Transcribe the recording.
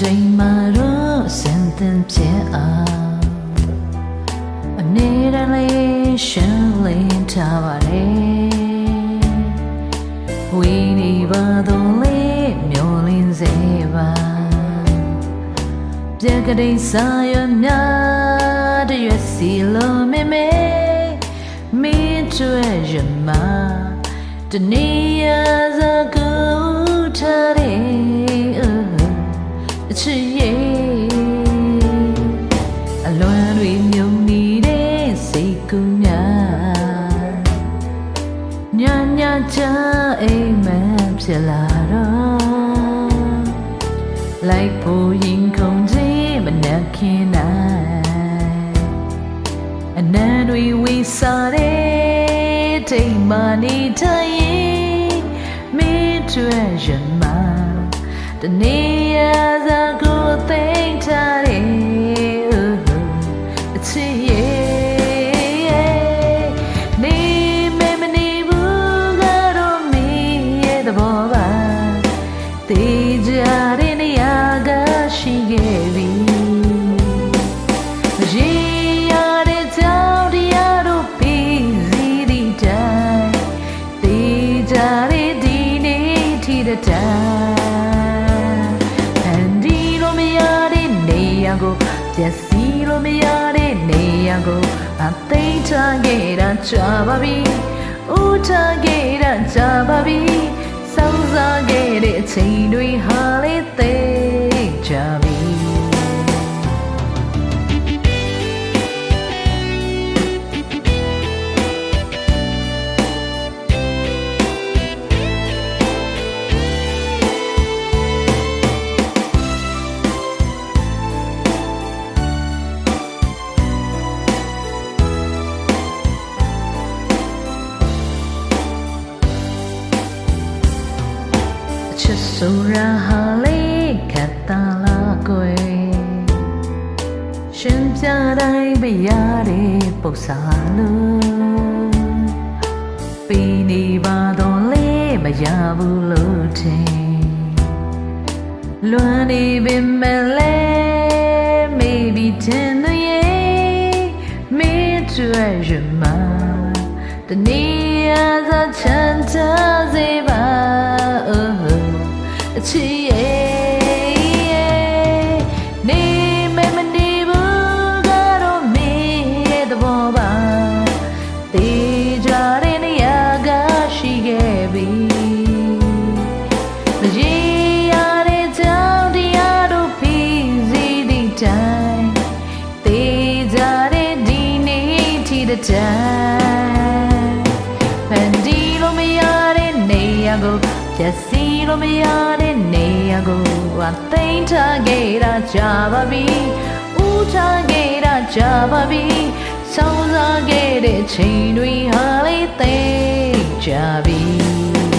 ချိန်မှာတော့စင်သင်ပြအောင်အနေနဲ့လေးရှင်းလင်းထားပါတယ်ဝီနေပါတော့လေမျောလင်းစေပါပြက်ကလေးစာရများတရွက်စီလုံးမေမေမင်းကျွဲရမတနေ့ရစကူထားတဲ့အချစ်ရဲ့အလွန်တွေမြုံနေတဲ့စိတ်ကူးများညညချအိမ်မက်ဖြစ်လာတော့လိုက်ဖို့ရင်ခုန်ကြီးမနှက်ခင်နိုင်အနံတွေဝေစားတဲ့တိမ်မာနေထိုင်မင်းတွေ့ရမှာတနေ့ရစကိုသိမ်းထားတဲ့အချစ်ရဲ့နေမမနေဘူးကတော့မင်းရဲ့သဘောပါတေးကြတဲ့နေရာကရှိခဲ့ပြီရေရတဲ့ကြောင်တရားတို့ပြီးစီးသည့်တိုင်တေးကြတဲ့ဒီနေ့ထိတဲ့တိုင်ကိုပျက်စီးလို့မရတဲ့နေရာကိုအသိထားခဲ့တာကြာပါပြီ။ဦးထားခဲ့တာကြာပါပြီ။စောင့်စားခဲ့တဲ့အချိန်တွေဟာလေသိကြပြီ။ဆိုရာဟာလေးခတ်တာလာကွယ်ရှင်ပြတိုင်းပြရတဲ့ပု္ပ္ပာလို့ပြီးနေပါတော့လေမရဘူးလို့ထင်လွမ်းနေပေမဲ့လေမေဘီတင်နေမေကျွဲရမတနေ့ရသာချမ်းသာစေပါအချစ်ရဲ့နေမမနေဘူးကတော့မင်းရဲ့သဘောပါတေးကြတဲ့နေရာကရှိခဲ့ပြီမရေရတဲ့ကြောင်တရားတို့ပြီးစီးသည့်တိုင်တေးကြတဲ့ဒီနေ့ထိတဲ့တိုင်ဖန်တီးလို့မရတဲ့နေရာကိုပျက်စီးလို့မရတဲ့နေရာကိုအသိမ်းထားခဲ့တာကြာပါပြီဦးထားခဲ့တာကြာပါပြီစောင့်စားခဲ့တဲ့ချိန်တွေဟာလေသိကြပြီ